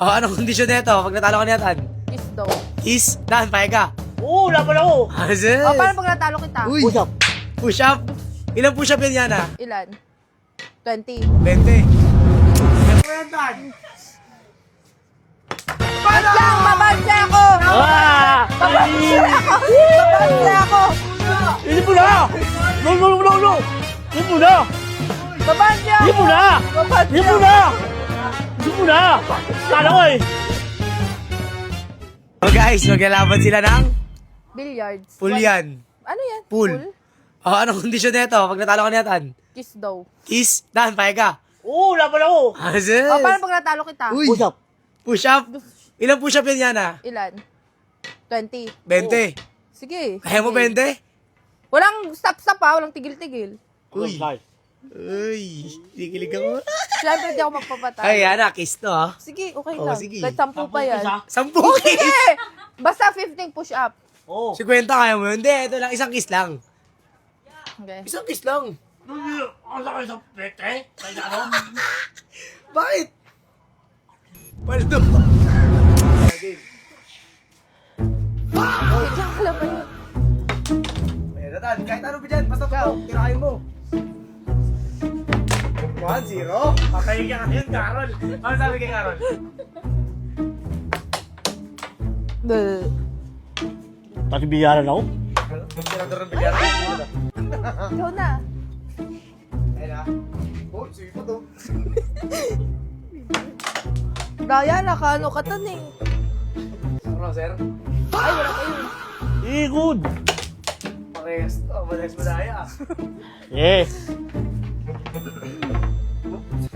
Oh, anong kondisyon nito pag natalo ka niyatan? Kiss daw. Kiss? Dan, payag ka. Oo, laban ako. Ases. O, paano pag natalo kita? Uy. Push up. Push up. Ilang push up yan ah? Ilan? 20. 20. Kwentan. Wait lang! Babansa ako! Ah! Babansa ako! Babansa ako! Hindi mo na! No, no, no, no! Hindi mo na! Babansa Hindi ako! mo na! Babansa Hindi mo na! Hindi mo na! Kala ko eh! So guys, maglalaban sila ng Billiards. pool yan. Ano yan? Pool. Oh, anong kondisyon nito pag natalo ka niyatan? Kiss daw. Kiss? Dan, payag ka. Oo, laban ako. Ases. O, paano pag natalo kita? Uy. Push up. Push up. Ilang push up yan ah? Ilan? 20. 20. Sige. Kaya mo sige. 20? Walang stop-stop ha, walang tigil-tigil. Uy. Uy. Sikilig ako. Siyempre, di ako magpapatalo. Ay, yan kiss to ah. Sige, okay Oh, lang. sige. Kahit 10 pa yan. 10 Oh, kiss. sige! Basta 15 push-up. Oo. 50 kaya mo yun? Hindi, ito lang. Isang kiss lang. Okay. Isang kiss lang. Ang laki sa pete. Kaya ano? Bakit? Paldo. Diyan ka lang ba yun? Ayan, Natan. Kahit ano ba dyan. Basta Ikaw. tirahin mo. 1-0. Kakain ka ngayon, Carol. Ano sabi kay Carol? Pati biyaran ako. Tirador ng bilyar. Ikaw na. Ayan ah. Oh, sige pa to. Daya, nakaano ka tan eh. Ano, sir? Ay, wala kayo. Eh, good. Pakayas to. Madalas madaya ah. Yes.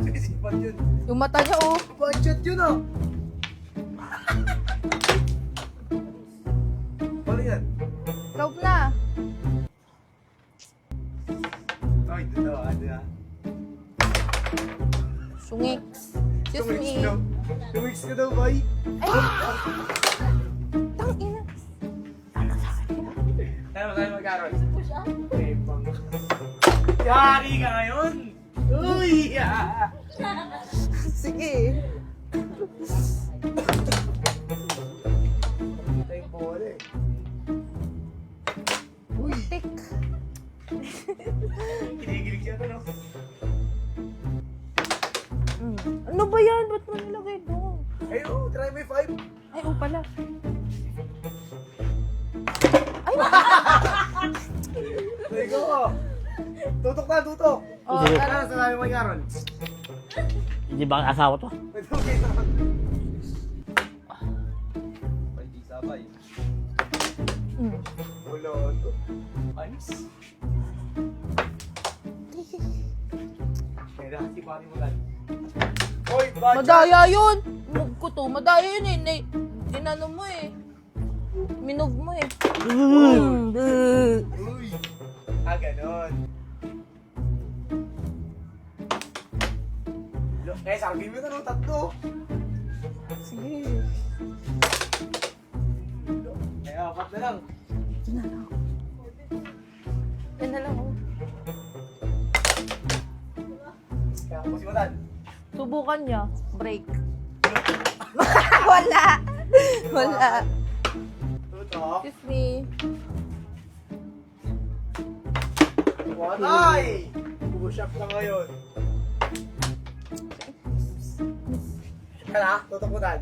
Sisipan yun. Yung mata niya oh. Budget yun ah. Ano yan? Ikaw na. Ay, dito ah. Sungix. Excuse me. Tumix ka daw, boy. Ay, tang ina. Tayo mag-Carol. Eh, pang... Yari ka ngayon! Uy! Sige. Tayo yung bola eh. Uy! Tik. Kinikilig siya ito, no? Ano ba yan? Ba't mo nilagay doon? Ay, oh, try mo yung 5. Ay, oh pala. Ay, There you go. Tutok na, tutok. oh, Sige. Ano tara. sa namin mo, Carol? Hindi ba ang asawa to? Pwede mo kayo naman. Mm. Wala ito. Ayos. Kaya si Pari mo lang. Hoy, budget! Madaya yun. Move ko to. Madaya yun eh. Inano mo eh. Minove mo eh. Uy! Ah, ganon. Eh, sabi mo na no, tatlo. Sige. Eh, 4 na lang. Yan na lang oh. Kaya ako si Matan. Subukan niya. Break. Wala. Wala. Tutok. Excuse me. Ay! Push up na ngayon. Kala, tutok mo tan.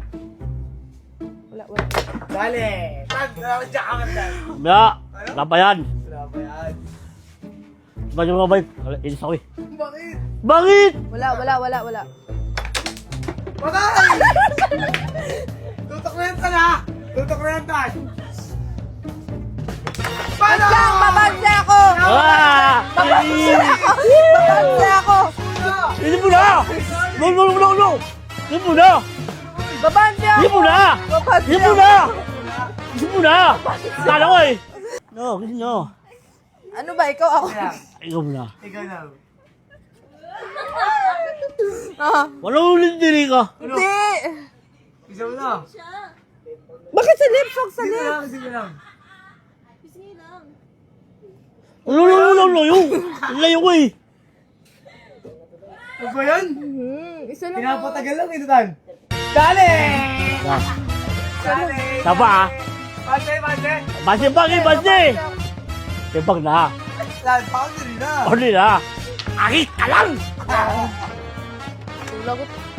Wala, wala. Dali! Tan, nakakadya ka man tan. Maya, wala pa yan. Wala ba yan? Ba't yung mga bike? Inis ako eh. Bakit? Bakit? Wala, wala, wala, wala. Patay! Tutok na yan tan ha! Tutok na yan tan! Paano? Wait lang! Babansa ako! Ah! Babansa ako! Hindi mo na! No, no, no, no! Hindi mo na! Babansa Hindi ako! mo na! Babansa Hindi mo na! Hindi mo na! Kala ko eh! No, kasi no. Ano ba? Ikaw ako? Ikaw mo na. Ikaw na. Ah. Walang ulit diri ka. Hindi! Isa mo na. Bakit sa lips? Huwag sa Sige lips! lang, sige lang. No, no, no, no, no, yung layo ko eh. Ano ba yan? Isa lang. Pinapatagal lang ito tan. Dali! Yan. Dali! Saba ah. Bante, bante! Masimbang eh, basi! Timbang na. Yan, boundary na! Order na. Akit ka lang! Tulagot.